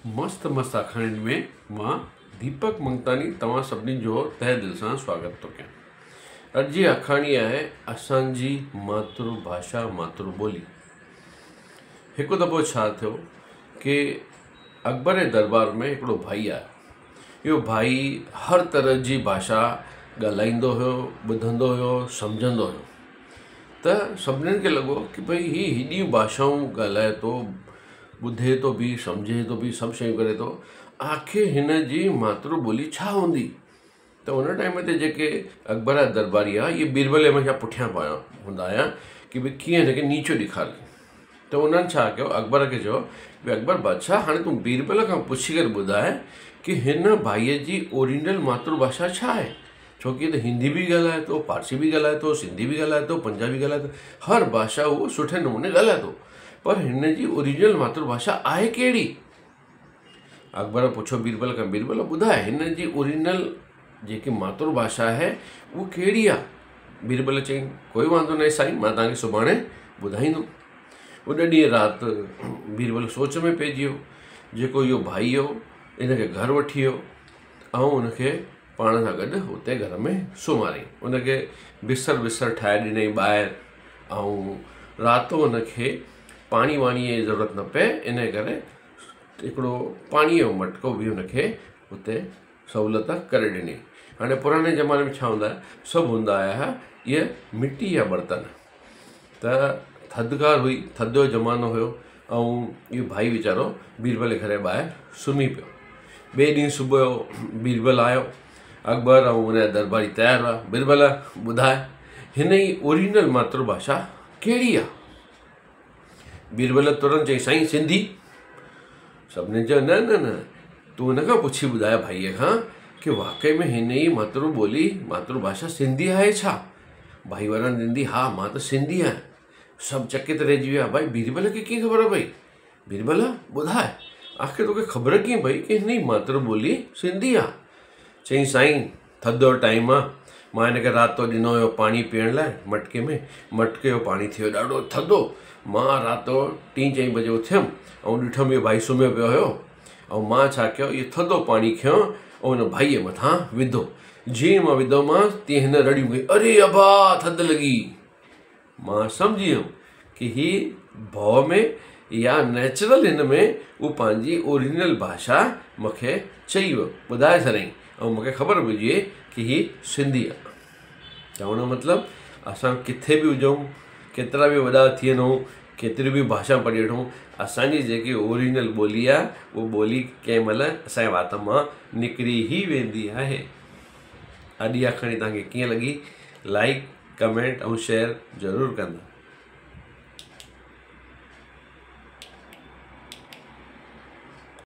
मस्त मस्त आखाणियुनि में मां दीपक मंगतानी तव्हां सभिनी जो तहे दिल सां स्वागत थो कयां। अॼु जी आखाणी आहे असांजी मातृभाषा मातृॿोली। हिकु दफ़ो छा थियो कि अकबर जे दरबार में हिकिड़ो भाई आयो। इहो भाई हर तरह जी भाषा ॻाल्हाईंदो हुयो, ॿुधंदो हुयो, सम्झंदो हुयो। त सभिनीनि खे लॻो कि भई हीअ हेॾियूं भाषाऊं ॻाल्हाए थो, ॿुधे थो बि, सम्झे थो बि, सभु शयूं करे थो, आख़िर हिन जी मातृॿोली छा हूंदी। त उन टाइम ते जेके अकबर जा दरबारी आहे, इहे बीरबल हमेशह पुठियां पिया हूंदा हुआ कि भई कीअं हिनखे नीचो ॾेखारे। त उन्हनि छा कयो, अकबर खे चयो भई अकबर बादशाह, हाणे तूं बीरबल खां पुछी करे ॿुधाए कि हिन भाईअ जी ओरिजिनल मातृभाषा छा आहे। छोकी त हिंदी बि ॻाल्हाए थो, फारसी बि ॻाल्हाए थो, सिंधी बि ॻाल्हाए थो, पंजाबी ॻाल्हाए थो, हर भाषा उहो सुठे नमूने ॻाल्हाए थो, पर हिन जी ओरिजिनल मातृभाषा आहे कहिड़ी। अकबर पुछो बीरबल खां, बीरबल ॿुधाए हिन जी ओरिजिनल जेकी मातृभाषा आहे उहा कहिड़ी आहे। बीरबल चई कोई वांदो न साईं, मां तव्हांखे सुभाणे ॿुधाईंदुमि। उन ॾींहुं राति बीरबल सोच में पइजी वियो। जेको इहो भाई हो इनखे घर वठी वियो ऐं उनखे पाण सां गॾु हुते घर में सुम्हारियईं। उनखे बिस्तर ठाहे ॾिनई ॿाहिरि, ऐं राति उनखे पाणी वाणीअ जी ज़रूरत न पए, इन करे हिकिड़ो पाणीअ जो मटको बि हुनखे हुते सहूलियत करे ॾिनी। हाणे पुराणे ज़माने में छा हूंदा हुआ, सभु हूंदा हुआ इहे मिटी जा बर्तन। त थधिकार हुई, थधि जो ज़मानो हुयो, ऐं इहो भाई वीचारो बीरबल जे घर जे ॿाहिरि सुम्ही पियो। ॿिए ॾींहुं सुबुह जो बीरबल आयो, अकबर ऐं हुनजा दरबारी तयारु हुआ। बीरबल ॿुधाए हिन जी ओरिजिनल मातृभाषा कहिड़ी आहे। बीरबल तुरंत चई साईं सिंधी। सभिनी चयो न न न, तूं हुन खां पुछी ॿुधाए भाईअ खां कि वाक़ई में हिन जी मातृभाषा सिंधी आहे छा। भाई वरन ॾींदी, हा मां त सिंधी आहियां। सभु चकित रहिजी विया, भाई बीरबल खे कीअं ख़बर पई। बीरबल ॿुधाए आख़िर तोखे ख़बर कीअं पई कि हिन जी मातृॿोली सिंधी आहे। चई साईं थधि जो टाइम आहे, मां हिनखे राति जो ॾिनो हुयो पाणी पीअण लाइ मटके में, मटके जो पाणी थियो ॾाढो थधो। मां राति जो 3-4 बजे उथियमि ऐं ॾिठमि इहो भाई सुम्हियो पियो हुयो, ऐं मां छा कयो, इहो थधो पाणी खयो ऐं हुन भाईअ मथां विधो। जीअं मां विधोमांसि तीअं हिन रड़ियूं कई, अरे अबा थधि लॻी। मां सम्झी वियुमि कि हीअ भउ में या नेचुरल हिन में उहो पंहिंजी ओरिजिनल भाषा मूंखे चई वियो, ॿुधाए छॾियईं, ऐं मूंखे ख़बर पइजी वई कि हीअ सिंधी आहे। चवण जो मतिलबु असां किथे बि हुजूं, केतिरा बि वॾा थी वञूं, केतिरी बि भाषा पढ़ी वठूं, असांजी जेकी ओरिजिनल ॿोली आहे उहा ॿोली कंहिं महिल असांजे वात मां निकिरी ई वेंदी आहे। अॼु जी आखाणी तव्हांखे कीअं लॻी, लाइक, कमेंट ऐं शेयर ज़रूरु कंदा।